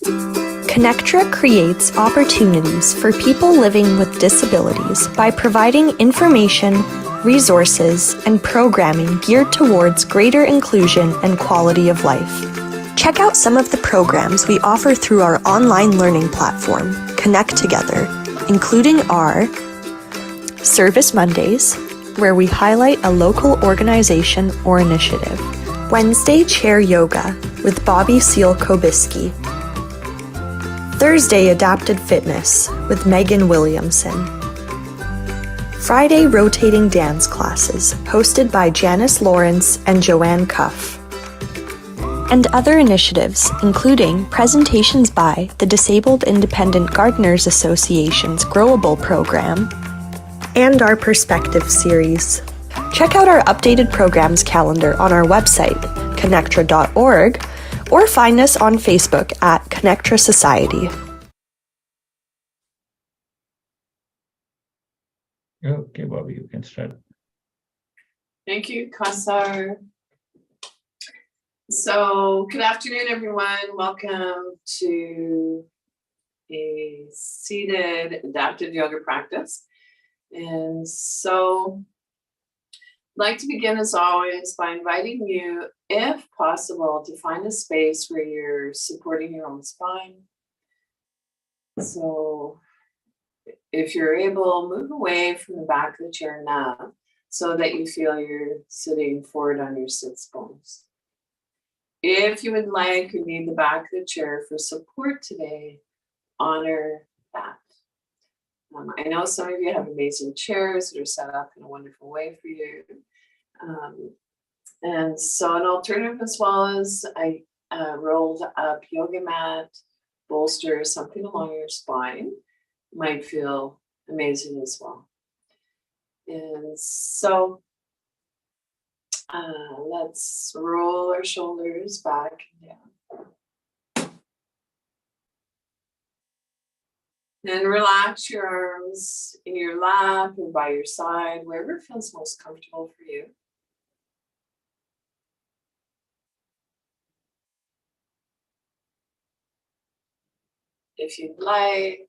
Connectra creates opportunities for people living with disabilities by providing information, resources, and programming geared towards greater inclusion and quality of life. Check out some of the programs we offer through our online learning platform, Connect Together, including our Service Mondays, where we highlight a local organization or initiative, Wednesday Chair Yoga with Bobbie Seale-Cobiskey, Thursday Adapted Fitness with Megan Williamson, Friday Rotating Dance Classes hosted by Janice Lawrence and Joanne Cuff, and other initiatives including presentations by the Disabled Independent Gardeners Association's Growable program and our Perspective series. Check out our updated programs calendar on our website, connectra.org, or find us on Facebook at Connectra Society. Okay, Bobbie, you can start. Thank you, Kasar. So, good afternoon, everyone. Welcome to a seated adaptive yoga practice. And so, I'd like to begin, as always, by inviting you, if possible, to find a space where you're supporting your own spine. So, if you're able, move away from the back of the chair now so that you feel you're sitting forward on your sits bones. If you would like or need the back of the chair for support today, honor that. I know some of you have amazing chairs that are set up in a wonderful way for you. And so an alternative as well as I rolled up yoga mat, bolster, something along your spine might feel amazing as well. And so let's roll our shoulders back and down. And relax your arms in your lap or by your side, wherever feels most comfortable for you. If you'd like,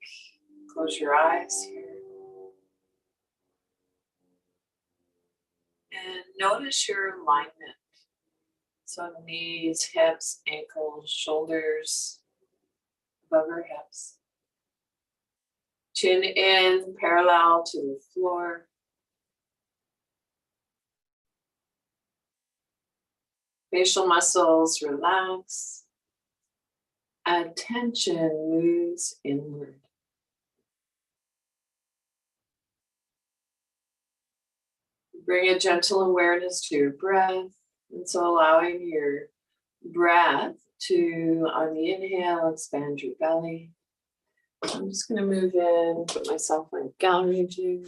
close your eyes here. And notice your alignment. So knees, hips, ankles, shoulders, above your hips. Chin in, parallel to the floor. Facial muscles relax. Attention moves inward. Bring a gentle awareness to your breath. And so allowing your breath to, on the inhale, expand your belly. I'm just going to move in, put myself on gallery view.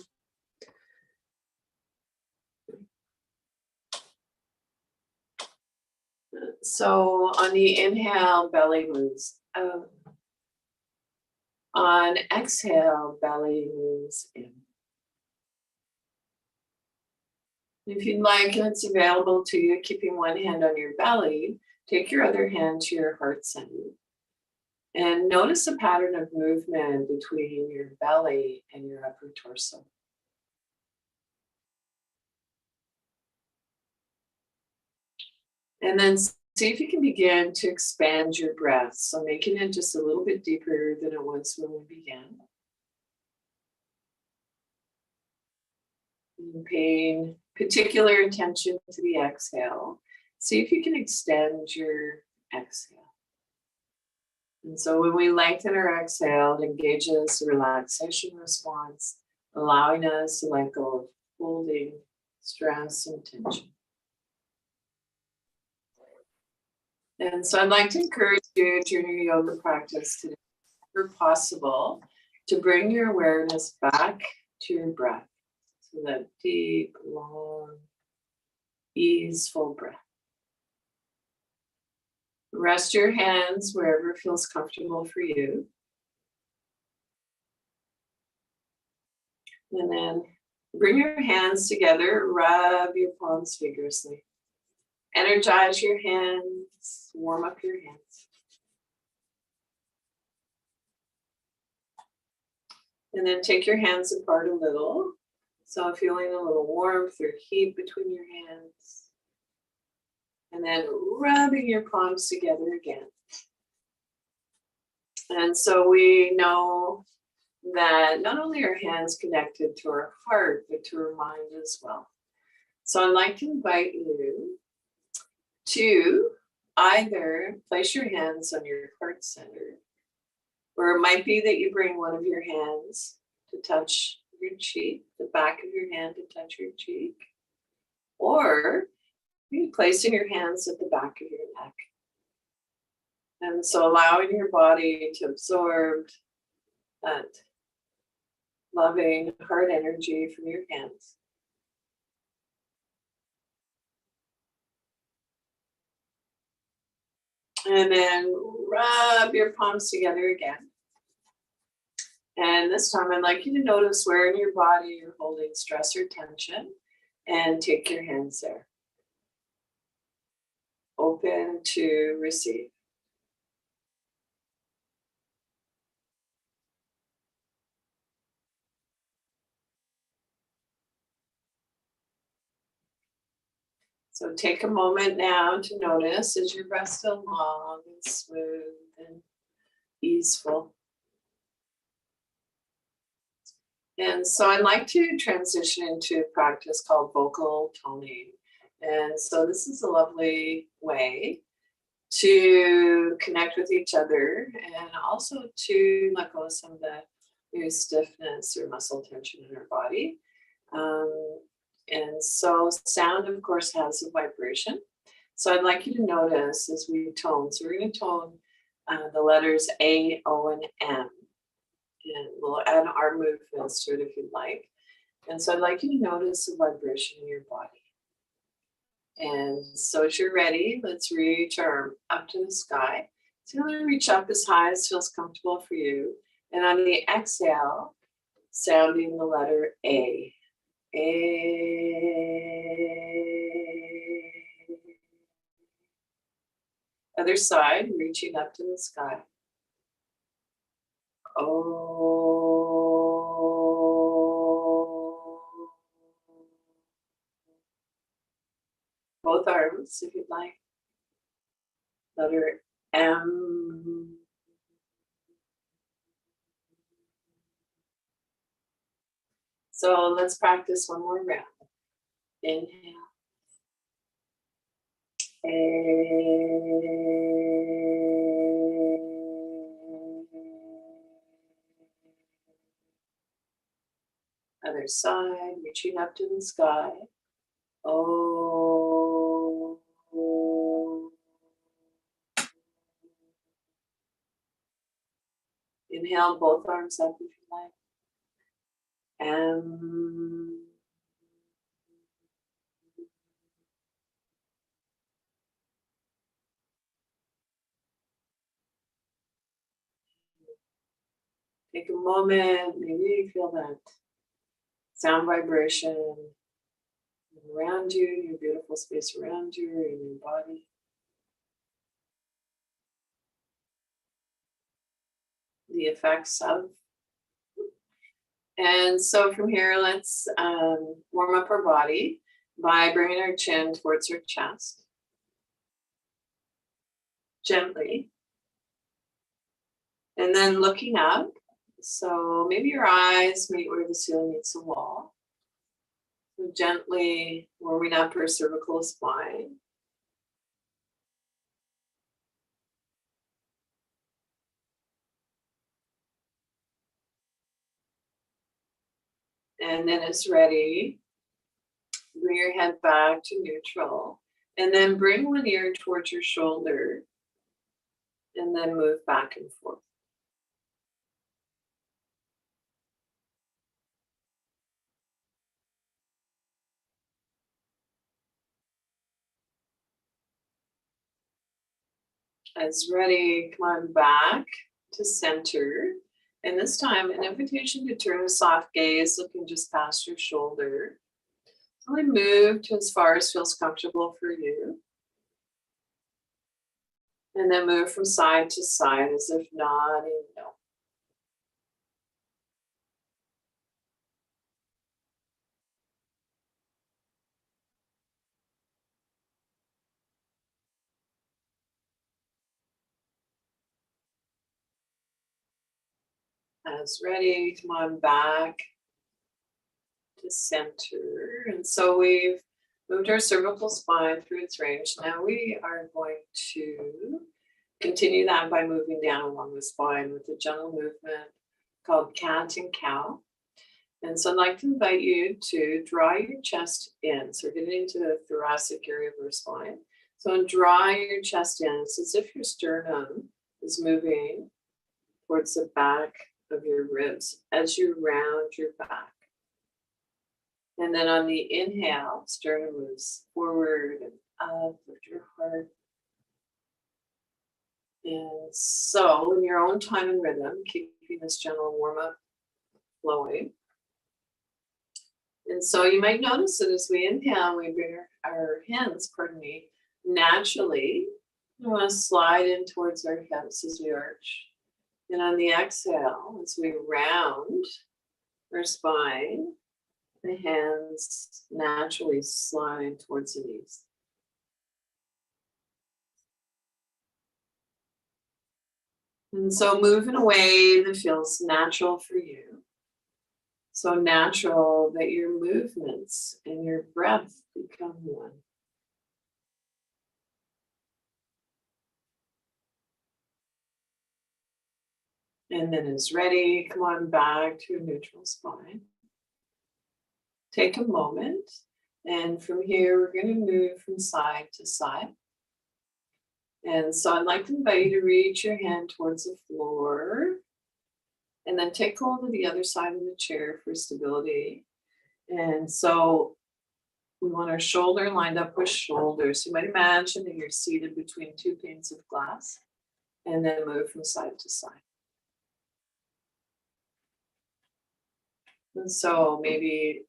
So on the inhale, belly moves out. On exhale, belly moves in. If you'd like, and it's available to you, keeping one hand on your belly, take your other hand to your heart center. And notice a pattern of movement between your belly and your upper torso. And then see if you can begin to expand your breath. So making it just a little bit deeper than it was when we began. And paying particular attention to the exhale. See if you can extend your exhale. And so when we lengthen our exhale, it engages a relaxation response, allowing us to let go of holding stress and tension. And so I'd like to encourage you during your yoga practice today, if possible, to bring your awareness back to your breath. So that deep, long, easeful breath. Rest your hands wherever feels comfortable for you. And then bring your hands together, rub your palms vigorously. Energize your hands, warm up your hands. And then take your hands apart a little. So feeling a little warmth or heat between your hands. And then rubbing your palms together again. And so we know that not only are hands connected to our heart, but to our mind as well. So I'd like to invite you to either place your hands on your heart center, or it might be that you bring one of your hands to touch your cheek, the back of your hand to touch your cheek, or you placing your hands at the back of your neck. And so allowing your body to absorb that loving heart energy from your hands. And then rub your palms together again. And this time I'd like you to notice where in your body you're holding stress or tension, and take your hands there. Open to receive. So take a moment now to notice, is your breath still long and smooth and easeful? And so I'd like to transition into a practice called vocal toning. And so this is a lovely way to connect with each other and also to let go of some of the stiffness or muscle tension in our body. And so sound, of course, has a vibration. So I'd like you to notice as we tone. So we're going to tone the letters A, O, and M. And we'll add our movements to it if you'd like. And so I'd like you to notice the vibration in your body. And so as you're ready, let's reach our arm up to the sky. So you're going to reach up as high as feels comfortable for you. And on the exhale, sounding the letter A. Other side, reaching up to the sky. Both arms, if you'd like. Letter M. So let's practice one more round. Inhale. Other side, reaching up to the sky. Oh. Inhale, both arms up if you like. M. Take a moment, maybe you feel that sound vibration around you, your beautiful space around you, in your body. The effects of. And so from here, let's warm up our body by bringing our chin towards our chest. Gently. And then looking up. So maybe your eyes meet where the ceiling meets the wall. So gently warming up our cervical spine. And then it's ready. Bring your head back to neutral. And then bring one ear towards your shoulder. And then move back and forth. As ready, come on back to center. And this time, an invitation to turn a soft gaze, looking just past your shoulder. Only move to as far as feels comfortable for you. And then move from side to side as if nodding no. As ready, come on back to center. And so we've moved our cervical spine through its range. Now we are going to continue that by moving down along the spine with a gentle movement called cat and cow. And so I'd like to invite you to draw your chest in. So we're getting into the thoracic area of our spine. So draw your chest in. It's as if your sternum is moving towards the back of your ribs as you round your back. And then on the inhale, sternum moves forward and up with your heart. And so in your own time and rhythm, keeping this gentle warm-up flowing. And so you might notice that as we inhale, we bring our hands, naturally, we want to slide in towards our hips as we arch. And on the exhale, as we round our spine, the hands naturally slide towards the knees. And so move in a way that feels natural for you. So natural that your movements and your breath become one. And then as ready, come on back to a neutral spine. Take a moment, and from here, we're going to move from side to side. And so I'd like to invite you to reach your hand towards the floor, and then take hold of the other side of the chair for stability. And so we want our shoulder lined up with shoulder. So you might imagine that you're seated between two panes of glass, and then move from side to side. And so maybe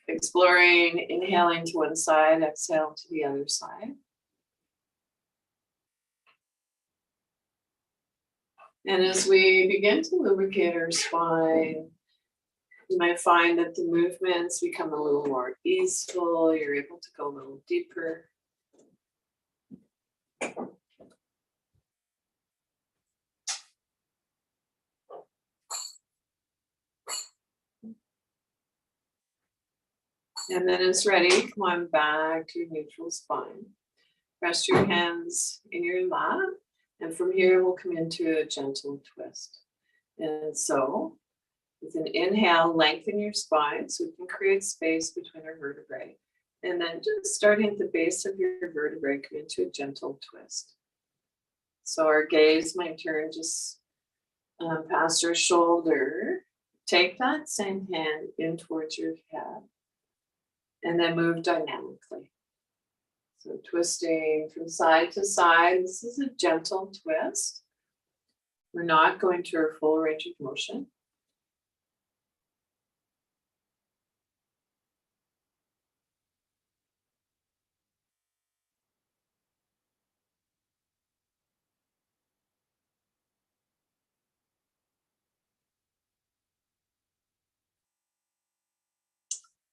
exploring, inhaling to one side, exhale to the other side. And as we begin to lubricate our spine, you might find that the movements become a little more easeful. You're able to go a little deeper. And then as ready, come on back to your neutral spine. Rest your hands in your lap. And from here, we'll come into a gentle twist. And so with an inhale, lengthen your spine so we can create space between our vertebrae. And then just starting at the base of your vertebrae, come into a gentle twist. So our gaze might turn just past our shoulder. Take that same hand in towards your head. And then move dynamically. So twisting from side to side. This is a gentle twist. We're not going to our full range of motion.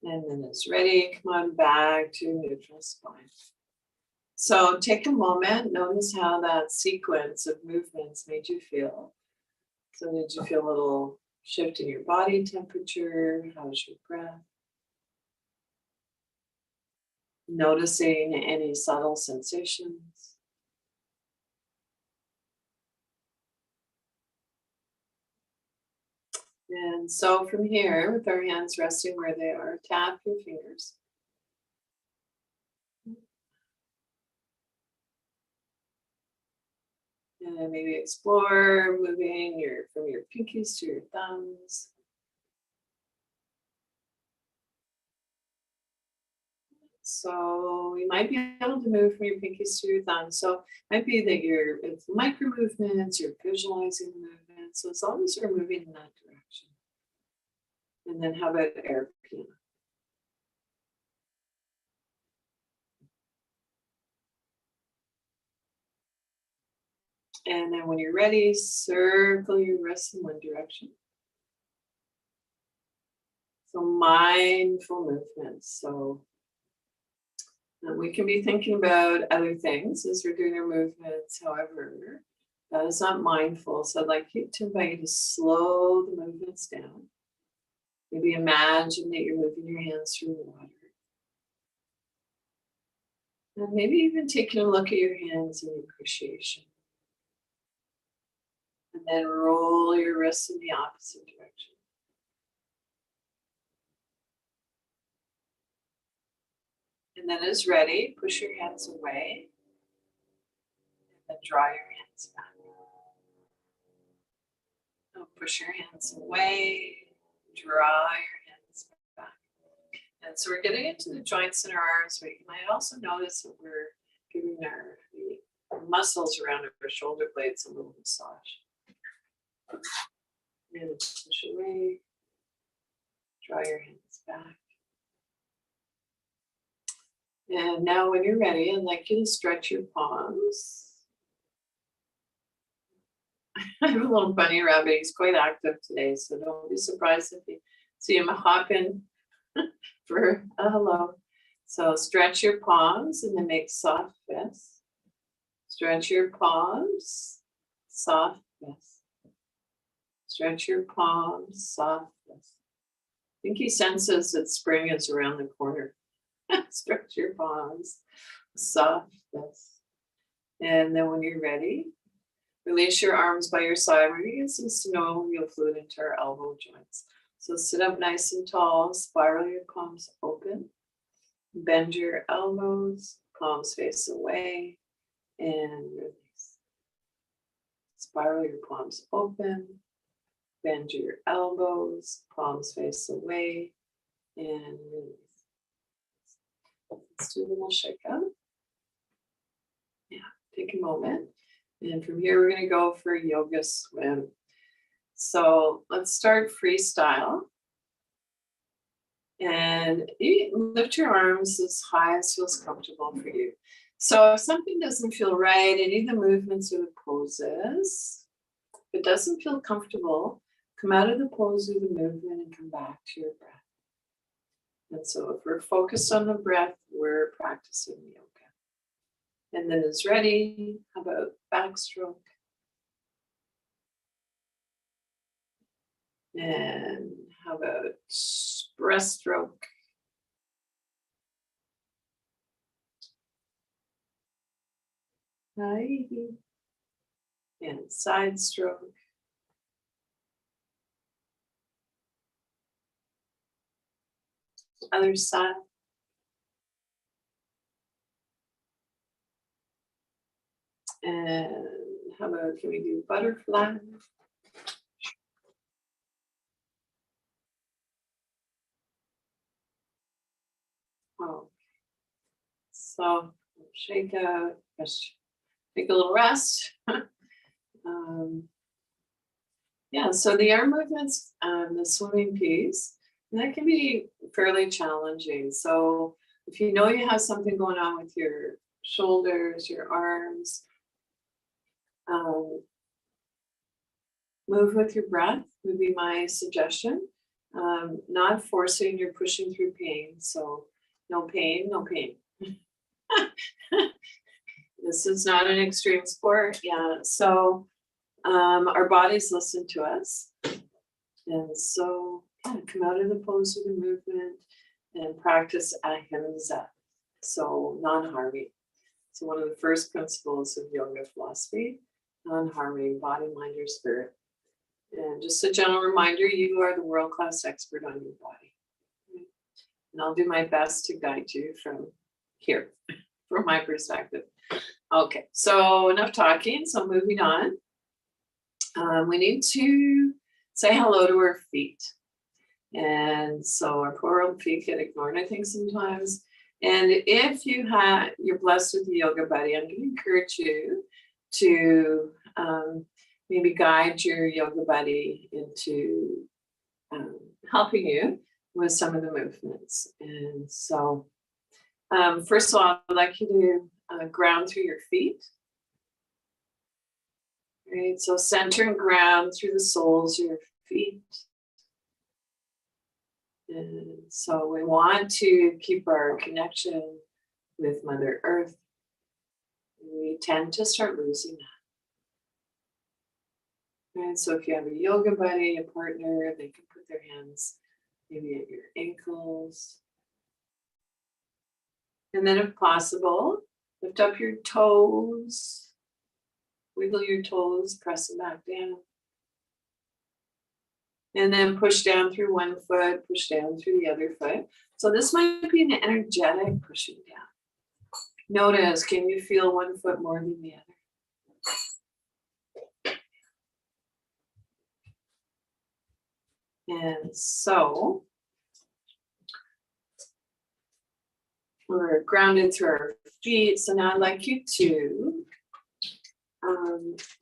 And then it's ready, come on back to neutral spine. So take a moment, notice how that sequence of movements made you feel. So did you feel a little shift in your body temperature? How's your breath? Noticing any subtle sensations. And so from here, with our hands resting where they are, tap your fingers. And maybe explore moving from your pinkies to your thumbs. So you might be able to move from your pinkies to your thumbs. So it might be that it's micro movements, you're visualizing the movement. So as long as you're moving in that direction. And then how about air piano? And then when you're ready, circle your wrists in one direction. So mindful movements. So we can be thinking about other things as we're doing our movements. However, That is not mindful. So I'd like you to invite you to slow the movements down. Maybe imagine that you're moving your hands through the water. And maybe even taking a look at your hands in appreciation. And then roll your wrists in the opposite direction. And then as ready, push your hands away. And then draw your hands back. Now push your hands away. Draw your hands back. And so we're getting into the joints in our arms, but you might also notice that we're giving the muscles around our shoulder blades a little massage. And push away. Draw your hands back. And now when you're ready, I'd like you to stretch your palms. I have a little bunny rabbit. He's quite active today, so don't be surprised if you see him hopping for a hello. So stretch your palms and then make soft fists. Stretch your palms, soft fists. Stretch your palms, soft fists. I think he senses that spring is around the corner. Stretch your palms, soft fists. And then when you're ready, release your arms by your side. We're going to get some synovial fluid into our elbow joints. So sit up nice and tall, spiral your palms open, bend your elbows, palms face away, and release. Spiral your palms open, bend your elbows, palms face away, and release. Let's do a little shake out. Yeah, take a moment. And from here, we're going to go for yoga swim. So let's start freestyle. And you lift your arms as high as feels comfortable for you. So if something doesn't feel right, any of the movements or the poses, if it doesn't feel comfortable, come out of the pose or the movement and come back to your breath. And so if we're focused on the breath, we're practicing yoga. And then it's ready. How about backstroke? And how about breaststroke? And side stroke. Other side. And how about, can we do butterfly? Oh, so shake out, take a little rest. Yeah, so the arm movements, the swimming piece, that can be fairly challenging. So if you know you have something going on with your shoulders, your arms, move with your breath would be my suggestion. Not forcing, you're pushing through pain. So no pain, no pain. This is not an extreme sport. Yeah. So our bodies listen to us. And so come out of the pose of the movement and practice ahimsa. So non-harming. So one of the first principles of yoga philosophy, non-harming, body, mind, or spirit. And just a gentle reminder, you are the world-class expert on your body. And I'll do my best to guide you from here, from my perspective. Okay, so enough talking. So moving on. We need to say hello to our feet. And so our poor old feet get ignored, I think, sometimes. And if you're blessed with a yoga buddy, I'm going to encourage you to maybe guide your yoga buddy into helping you with some of the movements. And so, first of all, I'd like you to ground through your feet. Right, so center and ground through the soles of your feet. And so we want to keep our connection with Mother Earth. We tend to start losing that. And so if you have a yoga buddy, a partner, they can put their hands maybe at your ankles. And then if possible, lift up your toes, wiggle your toes, press them back down. And then push down through one foot, push down through the other foot. So this might be an energetic pushing down. Notice, can you feel one foot more than the other? And so we're grounded through our feet. So now I'd like you to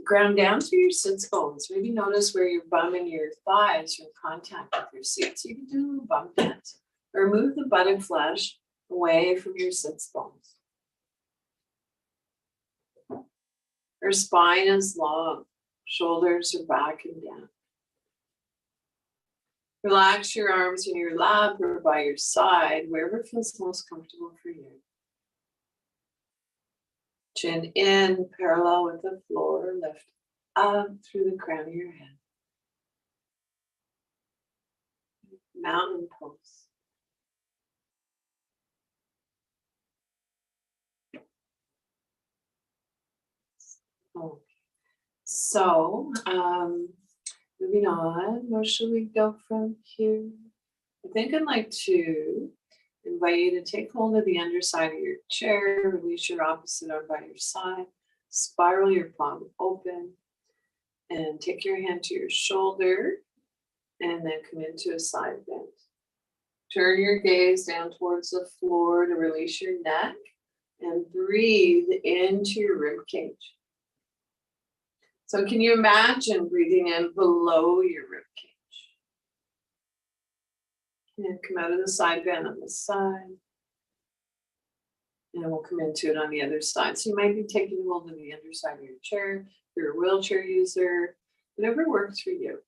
ground down through your sits bones. Maybe notice where your bum and your thighs are in contact with your seat. So you can do a little bum dance. Or move the buttock flesh away from your sits bones. Your spine is long. Shoulders are back and down. Relax your arms in your lap or by your side, wherever feels most comfortable for you. Chin in, parallel with the floor, lift up through the crown of your head. Mountain pose. Okay. So, moving on, where should we go from here? I think I'd like to invite you to take hold of the underside of your chair, release your opposite arm by your side, spiral your palm open, and take your hand to your shoulder, and then come into a side bend. Turn your gaze down towards the floor to release your neck, and breathe into your rib cage. So can you imagine breathing in below your rib cage? And come out of the side bend on the side. And we'll come into it on the other side. So you might be taking hold of the underside of your chair. If you're a wheelchair user, whatever works for you.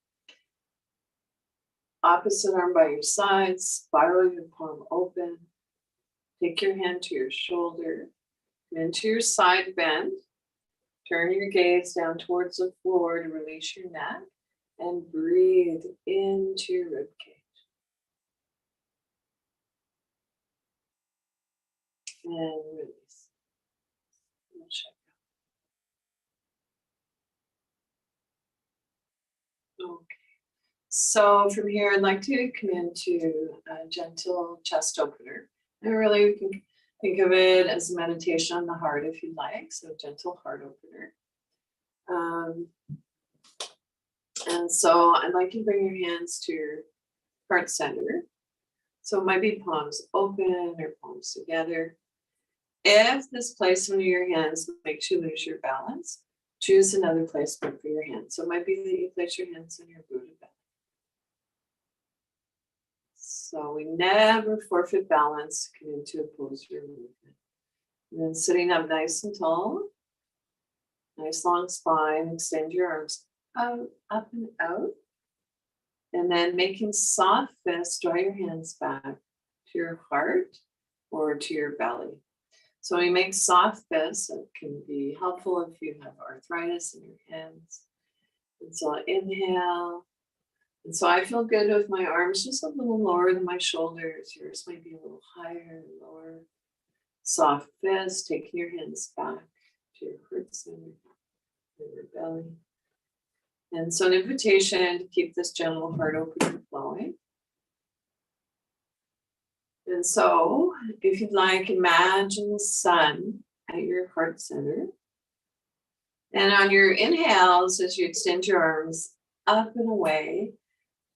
Opposite arm by your side, spiral your palm open. Take your hand to your shoulder. Come into your side bend. Turn your gaze down towards the floor to release your neck and breathe into your rib cage. And release. Okay. So from here, I'd like to come into a gentle chest opener. And really, we can think of it as a meditation on the heart if you'd like. So gentle heart opener. And so I'd like you to bring your hands to your heart center. So it might be palms open or palms together. If this placement of your hands makes you lose your balance, choose another placement for your hands. So it might be that you place your hands on your Buddha belly. So we never forfeit balance to come into a pose for movement. And then sitting up nice and tall, nice long spine, extend your arms out, up and out. And then making soft fists, draw your hands back to your heart or to your belly. So we make soft fists. It can be helpful if you have arthritis in your hands. And so inhale. And so I feel good with my arms just a little lower than my shoulders. Yours might be a little higher and lower. Soft fist, taking your hands back to your heart center, your belly. And so an invitation to keep this gentle heart opener flowing. And so, if you'd like, imagine the sun at your heart center. And on your inhales, as you extend your arms up and away,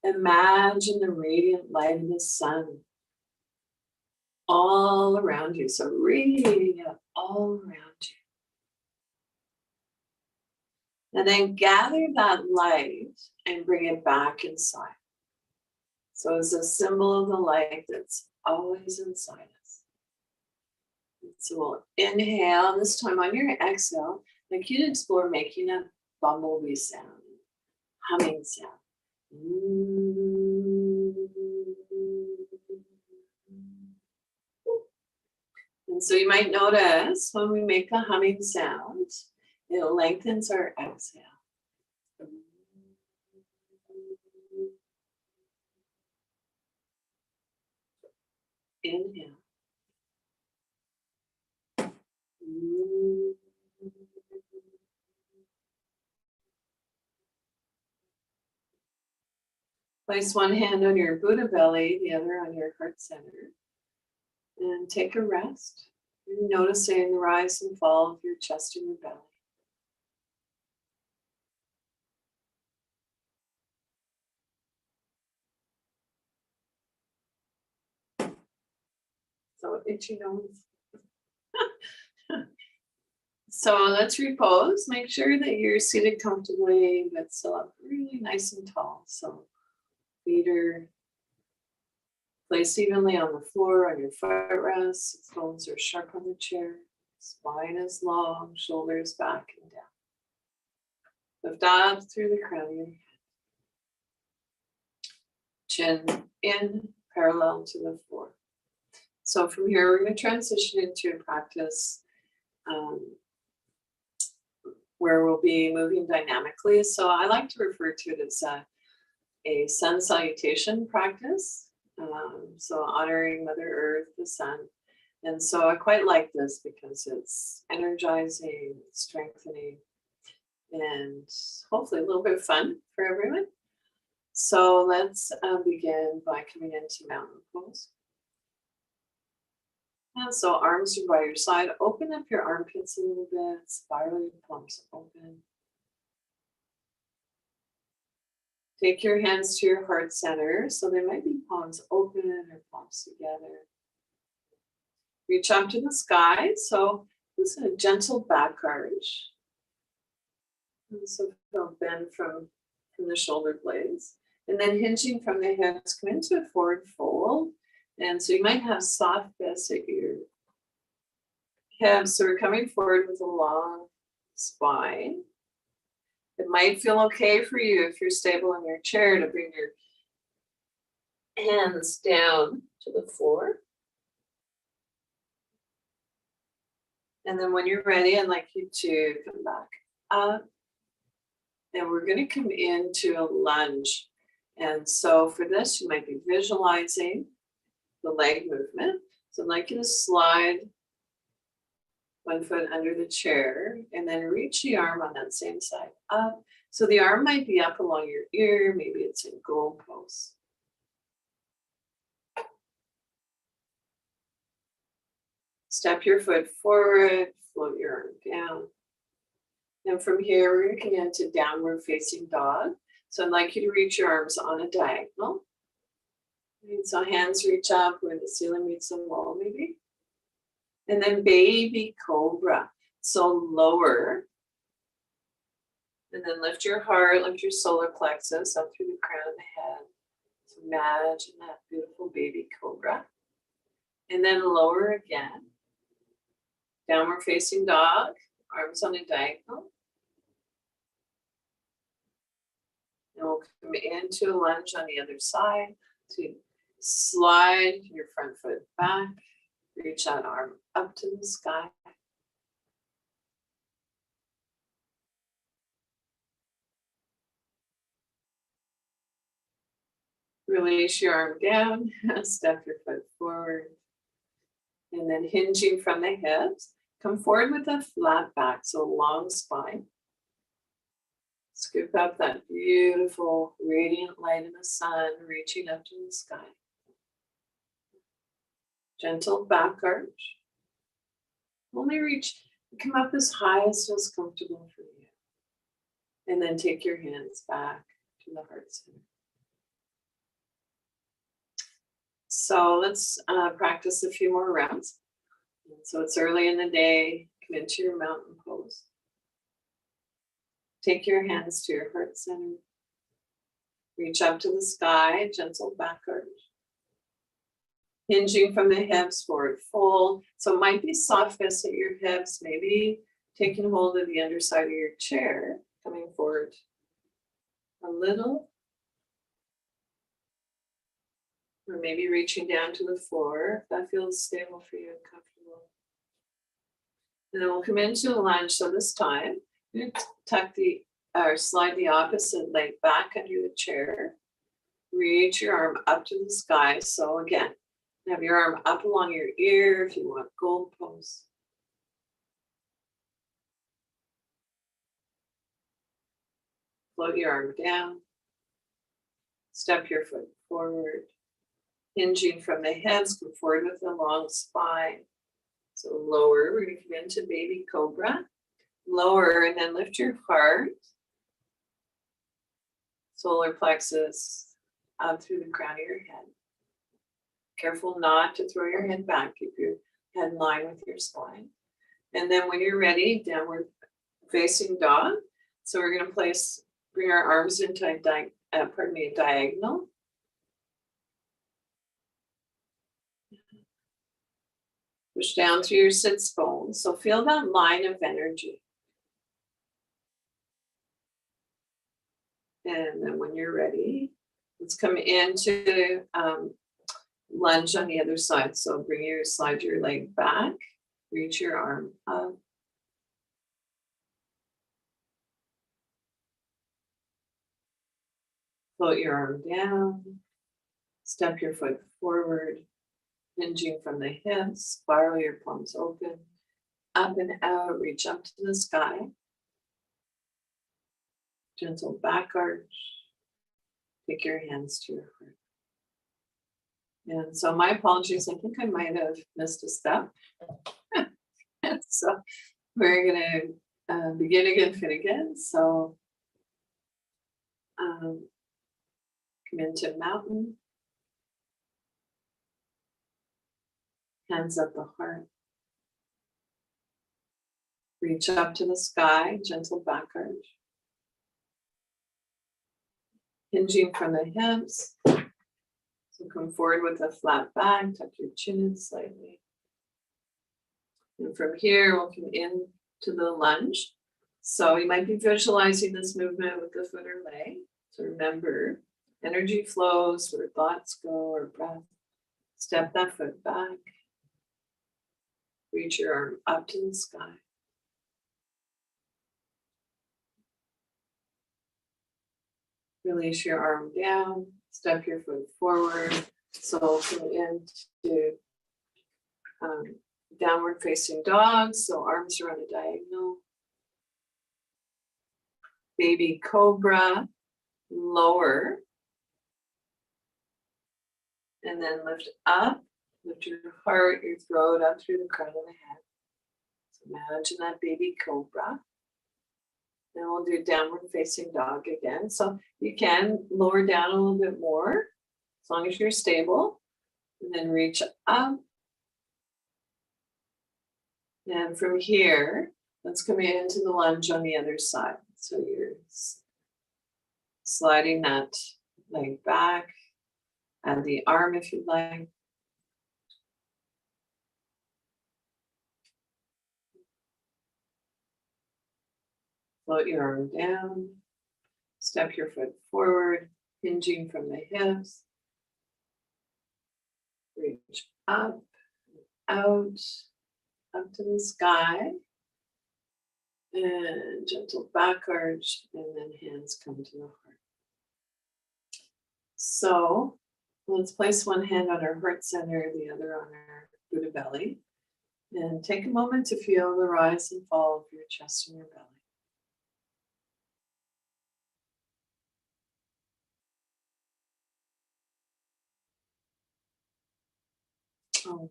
imagine the radiant light of the sun all around you. So radiating out all around you. And then gather that light and bring it back inside. So it's a symbol of the light that's always inside us. And so we'll inhale. This time on your exhale, I'd like you to explore making a bumblebee sound, humming sound. And so you might notice when we make the humming sound, it lengthens our exhale. And so you might notice when we make the humming sound, it lengthens our exhale. Inhale. Place one hand on your Buddha belly, the other on your heart center. And take a rest. Noticing the rise and fall of your chest and your belly. So itchy nose. So let's repose. Make sure that you're seated comfortably, but still up really nice and tall. So feet are placed evenly on the floor, on your footrests. Bones are sharp on the chair. Spine is long, shoulders back and down. Lift up through the crown of your head. Chin in, parallel to the floor. So from here, we're going to transition into a practice where we'll be moving dynamically. So I like to refer to it as a sun salutation practice. So honoring Mother Earth, the sun. And so I quite like this because it's energizing, strengthening, and hopefully a little bit of fun for everyone. So let's begin by coming into mountain pose. And so arms are by your side. Open up your armpits a little bit. Spiral your palms open. Take your hands to your heart center. So they might be palms open or palms together. Reach up to the sky. So this is a gentle back arch. And so feel bend from the shoulder blades. And then hinging from the hips, come into a forward fold. And so you might have soft fists at your hips. So we're coming forward with a long spine. It might feel okay for you if you're stable in your chair to bring your hands down to the floor. And then when you're ready, I'd like you to come back up. And we're going to come into a lunge. And so for this, you might be visualizing the leg movement. So I'd like you to slide one foot under the chair and then reach the arm on that same side up. So the arm might be up along your ear, maybe it's in goalposts. Step your foot forward, float your arm down. And from here, we're going to come into downward facing dog. So I'd like you to reach your arms on a diagonal. And so hands reach up where the ceiling meets the wall, maybe. And then baby cobra. So lower. And then lift your heart, lift your solar plexus up through the crown of the head. So imagine that beautiful baby cobra. And then lower again. Downward facing dog, arms on a diagonal. And we'll come into a lunge on the other side. So you slide your front foot back, reach that arm up to the sky. Release your arm down, step your foot forward. And then hinging from the hips, come forward with a flat back, so long spine. Scoop up that beautiful radiant light in the sun, reaching up to the sky. Gentle back arch. Only reach, come up as high as feels comfortable for you. And then take your hands back to the heart center. So let's practice a few more rounds. So it's early in the day, come into your mountain pose. Take your hands to your heart center. Reach up to the sky, gentle back arch. Hinging from the hips, forward fold. So it might be soft fists at your hips, maybe taking hold of the underside of your chair, coming forward a little. Or maybe reaching down to the floor, if that feels stable for you and comfortable. And then we'll come into a lunge. So this time, you tuck or slide the opposite leg back under the chair. Reach your arm up to the sky. So again, Have your arm up along your ear if you want gold pose. Float your arm down. Step your foot forward. Hinging from the hips, come forward with a long spine. So lower, we're going to come into baby cobra. Lower and then lift your heart. Solar plexus out through the crown of your head. Careful not to throw your head back. Keep your head in line with your spine. And then when you're ready, downward facing dog. So we're going to bring our arms into a diagonal. Push down through your sits bones. So feel that line of energy. And then when you're ready, let's come into lunge on the other side. So slide your leg back, reach your arm up. Float your arm down, step your foot forward, hinging from the hips, spiral your palms open, up and out, reach up to the sky. Gentle back arch, take your hands to your heart. And so my apologies, I think I might have missed a step. So we're gonna begin again, fit again. So come into mountain. Hands at the heart. Reach up to the sky, gentle back arch. Hinging from the hips. So come forward with a flat back, tuck your chin in slightly. And from here, we'll come in to the lunge. So you might be visualizing this movement with the foot or leg. So remember, energy flows where thoughts go or breath. Step that foot back. Reach your arm up to the sky. Release your arm down, step your foot forward. So come into downward facing dog. So arms are on a diagonal. Baby cobra, lower. And then lift up, lift your heart, your throat up through the crown of the head. So imagine that baby cobra. And we'll do downward facing dog again. So you can lower down a little bit more, as long as you're stable. And then reach up. And from here, let's come into the lunge on the other side. So you're sliding that leg back. Add the arm if you'd like. Float your arm down, step your foot forward, hinging from the hips. Reach up, out, up to the sky. And gentle back arch, and then hands come to the heart. So let's place one hand on our heart center, the other on our Buddha belly. And take a moment to feel the rise and fall of your chest and your belly. Oh,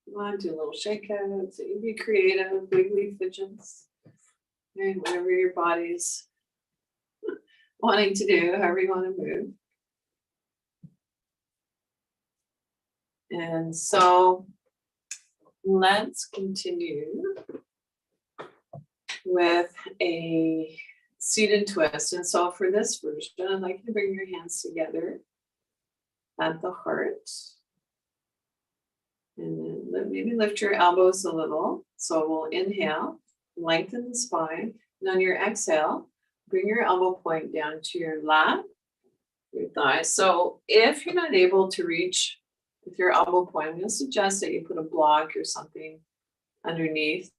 you want to do a little shake out, so you be creative, wiggly fidgets, and whatever your body's wanting to do, however you want to move. And so let's continue with a seated twist. And so for this version, I'd like you to bring your hands together at the heart. And then maybe lift your elbows a little. So we'll inhale, lengthen the spine. And on your exhale, bring your elbow point down to your lap, your thigh. So if you're not able to reach with your elbow point, I'm going to suggest that you put a block or something underneath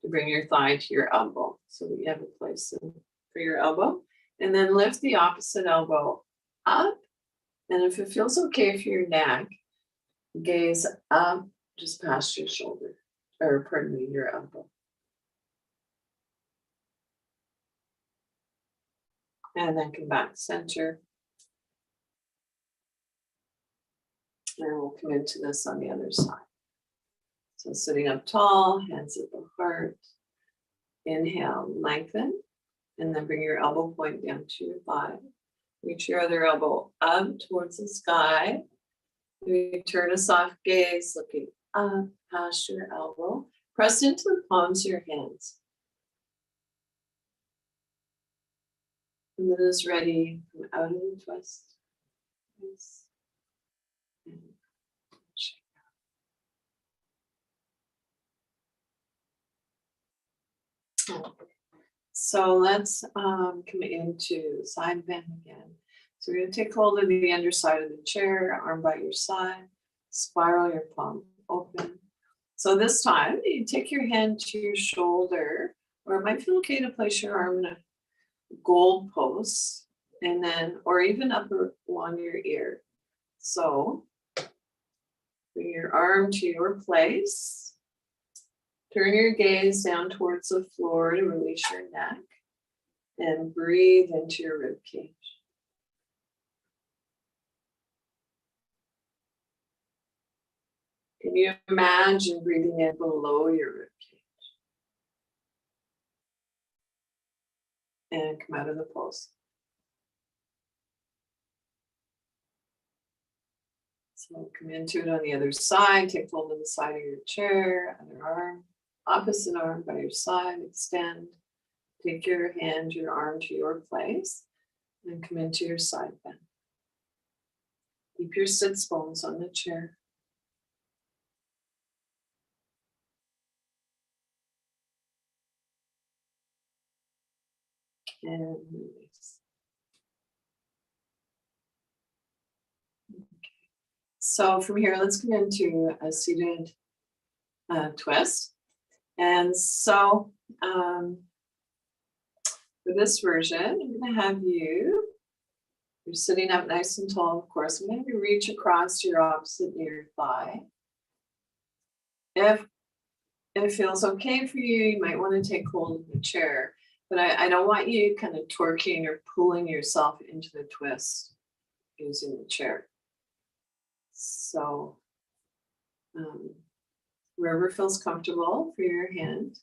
to bring your thigh to your elbow so that you have a place for your elbow. And then lift the opposite elbow up And if it feels okay for your neck, gaze up just past your shoulder, or pardon me, your elbow. And then come back to center. And we'll come into this on the other side. So sitting up tall, hands at the heart. Inhale, lengthen, and then bring your elbow point down to your thigh. Reach your other elbow up towards the sky. You turn a soft gaze, looking up past your elbow. Press into the palms of your hands. And then as ready, come out of the twist. Yes. And shake out. So let's come into side bend again. So we're going to take hold of the underside of the chair, arm by your side, spiral your palm open. So this time, you take your hand to your shoulder, or it might feel okay to place your arm in a gold post, and then, or even up along your ear. So bring your arm to your place. Turn your gaze down towards the floor to release your neck, and breathe into your rib cage. Can you imagine breathing in below your rib cage? And come out of the pose. So come into it on the other side. Take hold of the side of your chair, other arm, opposite arm by your side, extend. Take your hand, your arm to your place, and come into your side bend. Keep your sits bones on the chair. And release. Okay. So from here, let's come into a seated twist. And so for this version, I'm going to have you're sitting up nice and tall, of course. I'm going to have you reach across your opposite near thigh. If it feels okay for you, you might want to take hold of the chair. But I don't want you kind of torquing or pulling yourself into the twist using the chair. So wherever feels comfortable for your hand.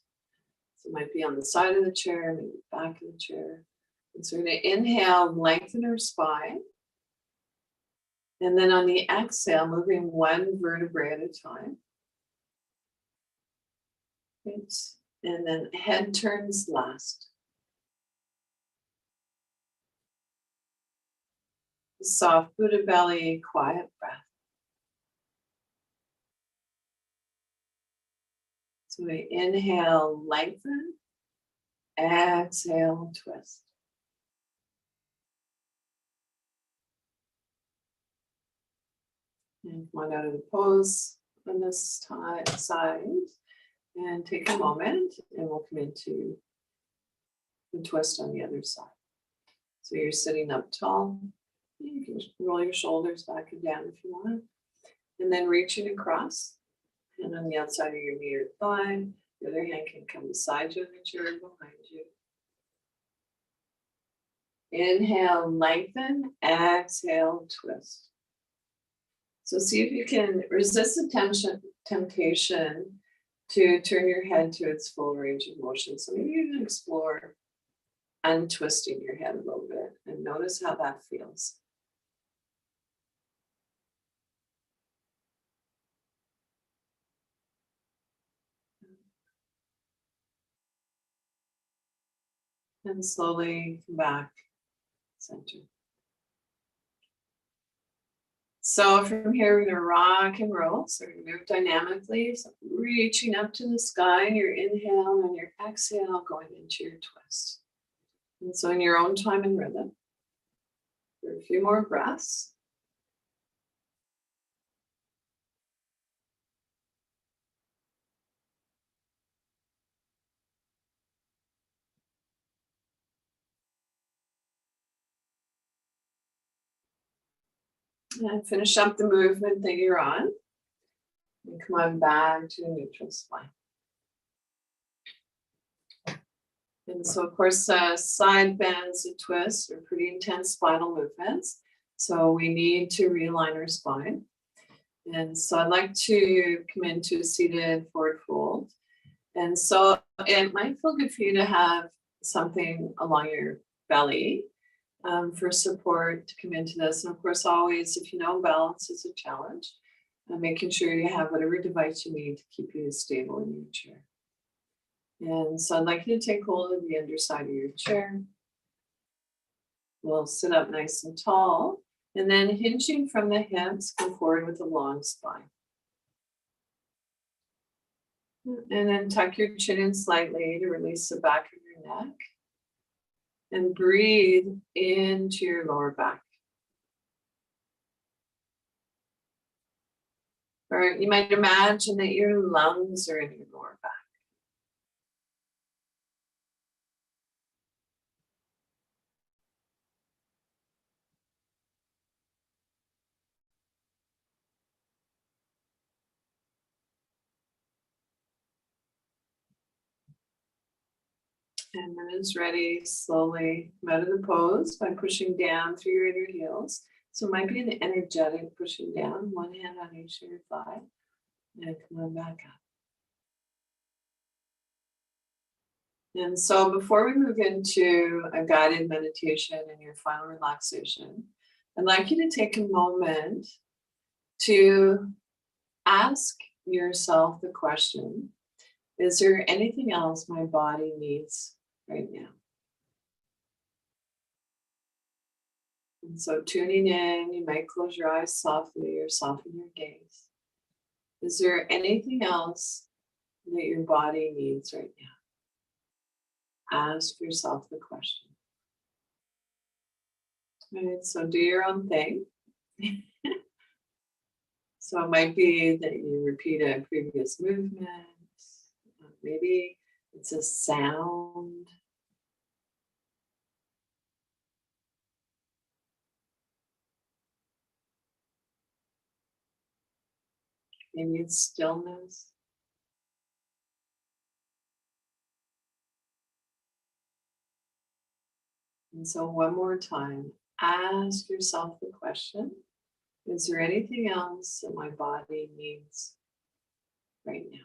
So it might be on the side of the chair, maybe back of the chair. And so we're going to inhale, lengthen our spine. And then on the exhale, moving one vertebrae at a time. Right. And then head turns last. Soft Buddha belly, quiet breath. So we inhale, lengthen. Exhale, twist. And come on out of the pose on this side. And take a moment, and we'll come into the twist on the other side. So you're sitting up tall. You can roll your shoulders back and down if you want. And then reaching across. And on the outside of your knee or thigh, the other hand can come beside you in the chair behind you. Inhale, lengthen. Exhale, twist. So see if you can resist the temptation to turn your head to its full range of motion. So maybe you can explore untwisting your head a little bit and notice how that feels. And slowly come back, center. So from here, we're going to rock and roll. So we're going to move dynamically, so reaching up to the sky in your inhale and your exhale going into your twist. And so in your own time and rhythm, for a few more breaths. And finish up the movement that you're on. And come on back to a neutral spine. And so, of course, side bends and twists are pretty intense spinal movements. So we need to realign our spine. And so I'd like to come into a seated forward fold. And so it might feel good for you to have something along your belly for support to come into this. And of course, always, if you know balance is a challenge, making sure you have whatever device you need to keep you stable in your chair. And so I'd like you to take hold of the underside of your chair. We'll sit up nice and tall. And then hinging from the hips, go forward with a long spine. And then tuck your chin in slightly to release the back of your neck. And breathe into your lower back. Or you might imagine that your lungs are in your lower back. And when it's ready, slowly come out of the pose by pushing down through your inner heels. So it might be an energetic pushing down, one hand on each of your thigh, and come on back up. And so before we move into a guided meditation and your final relaxation, I'd like you to take a moment to ask yourself the question, is there anything else my body needs right now? And so tuning in, you might close your eyes softly or soften your gaze. Is there anything else that your body needs right now? Ask yourself the question. All right, so do your own thing. So it might be that you repeat a previous movement. Maybe it's a sound. Maybe it's stillness. And so one more time, ask yourself the question, is there anything else that my body needs right now?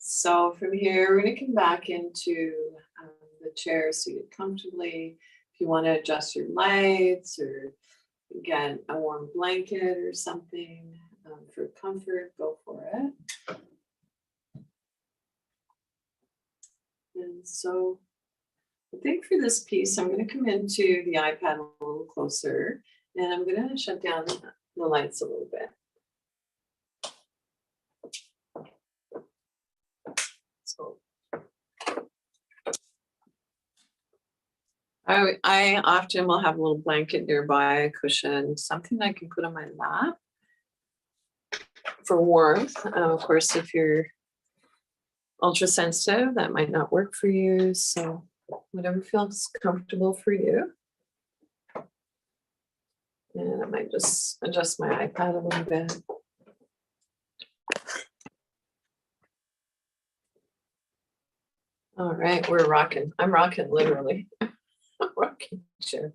So from here, we're going to come back into the chair seated comfortably. If you want to adjust your lights or get a warm blanket or something for comfort, go for it. And so I think for this piece, I'm going to come into the iPad a little closer, and I'm going to shut down the lights a little bit. So I often will have a little blanket nearby, a cushion, something I can put on my lap for warmth. Of course, if you're ultra sensitive, that might not work for you. So whatever feels comfortable for you. And I might just adjust my iPad a little bit. All right, we're rocking. I'm rocking literally. Rocking chair.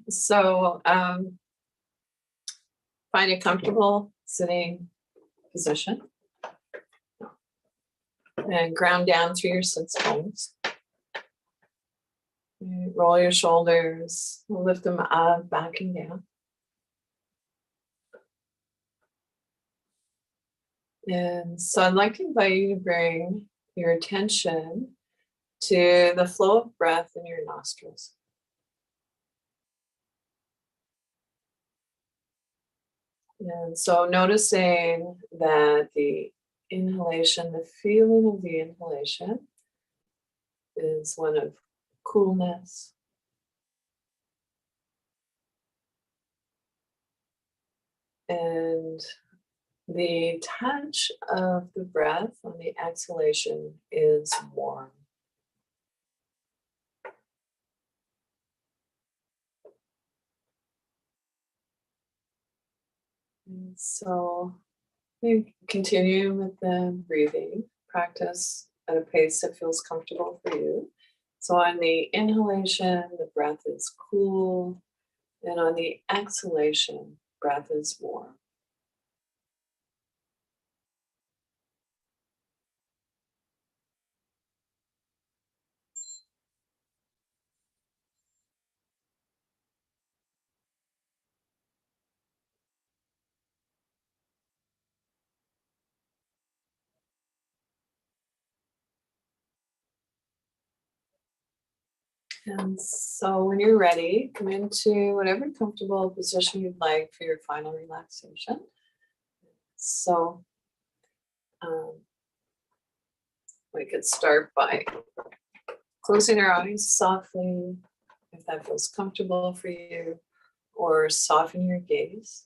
So find a comfortable sitting position and ground down through your sits bones. Roll your shoulders, lift them up, back and down. And so I'd like to invite you to bring your attention to the flow of breath in your nostrils. And so noticing that the inhalation, the feeling of the inhalation is one of coolness. And The touch of the breath on the exhalation is warm. And so you continue with the breathing practice at a pace that feels comfortable for you. So on the inhalation, the breath is cool, and on the exhalation, breath is warm. And so when you're ready, come into whatever comfortable position you'd like for your final relaxation. So we could start by closing our eyes softly, if that feels comfortable for you, or soften your gaze.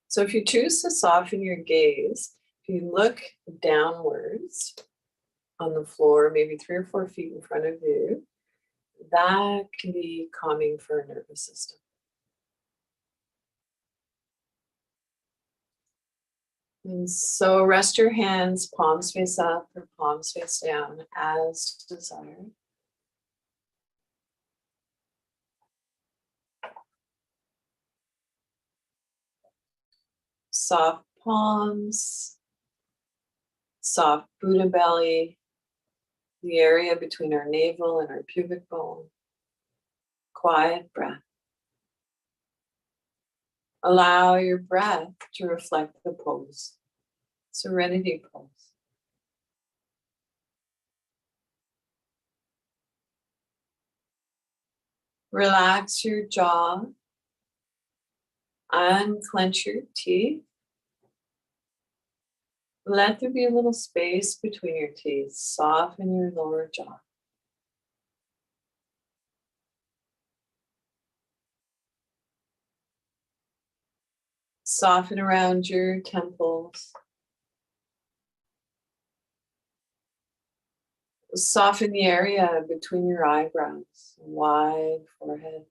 So if you choose to soften your gaze, if you look downwards on the floor, maybe 3 or 4 feet in front of you, that can be calming for our nervous system. And so rest your hands, palms face up or palms face down as desired. Soft palms, soft Buddha belly, the area between our navel and our pubic bone. Quiet breath. Allow your breath to reflect the pose. Serenity pose. Relax your jaw. Unclench your teeth. Let there be a little space between your teeth. Soften your lower jaw. Soften around your temples. Soften the area between your eyebrows. Wide forehead.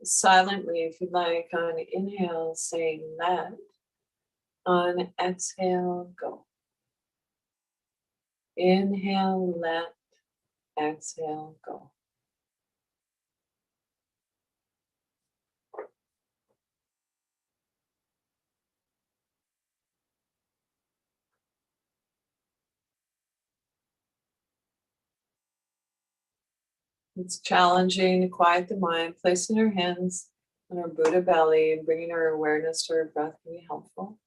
Silently, if you'd like, on inhale, saying let. On exhale, go. Inhale, let. Exhale, go. It's challenging to quiet the mind. Placing our hands on our Buddha belly and bringing our awareness to our breath can be helpful.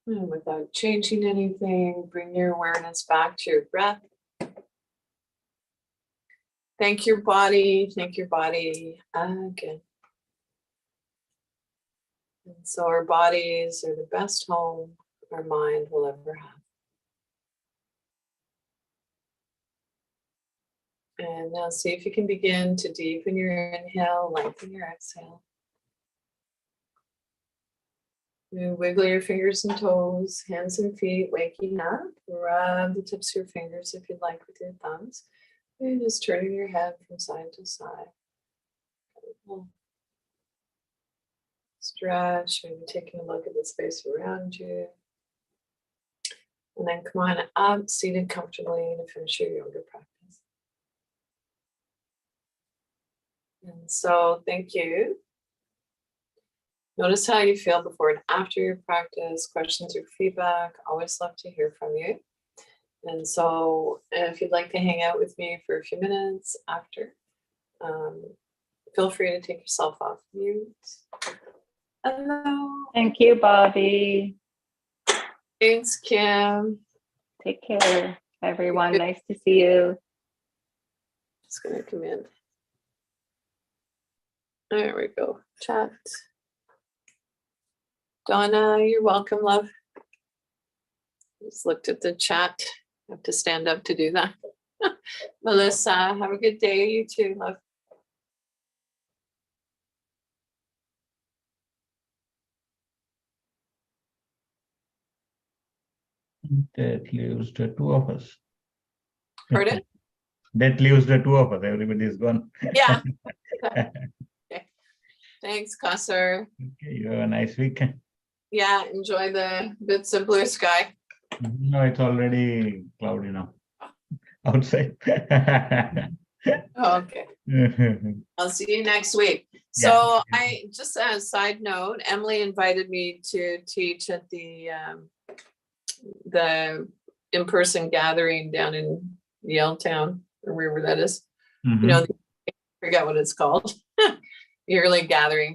And without changing anything, bring your awareness back to your breath. Thank your body again. And so our bodies are the best home our mind will ever have. And now see if you can begin to deepen your inhale, lengthen your exhale. You wiggle your fingers and toes, hands and feet, waking up. Rub the tips of your fingers if you'd like with your thumbs. And just turning your head from side to side. Stretch, maybe taking a look at the space around you. And then come on up, seated comfortably to finish your yoga practice. And so thank you. Notice how you feel before and after your practice, questions or feedback. Always love to hear from you. And so if you'd like to hang out with me for a few minutes after, feel free to take yourself off mute. Hello. Thank you, Bobbie. Thanks, Kim. Take care, everyone. Nice to see you. Just gonna come in. There we go. Chat. Donna, you're welcome, love. Just looked at the chat. I have to stand up to do that. Melissa, have a good day. You too, love. That leaves the two of us. Pardon? That leaves the two of us. Everybody is gone. Yeah. Okay. Thanks, Kasser. Okay, you have a nice weekend. Yeah, enjoy the bit simpler sky. No, it's already cloudy now. Outside. Okay. I'll see you next week. So I just as a side note, Emily invited me to teach at the in-person gathering down in Yaletown or wherever that is. You know, I forget what it's called. Yearly gatherings.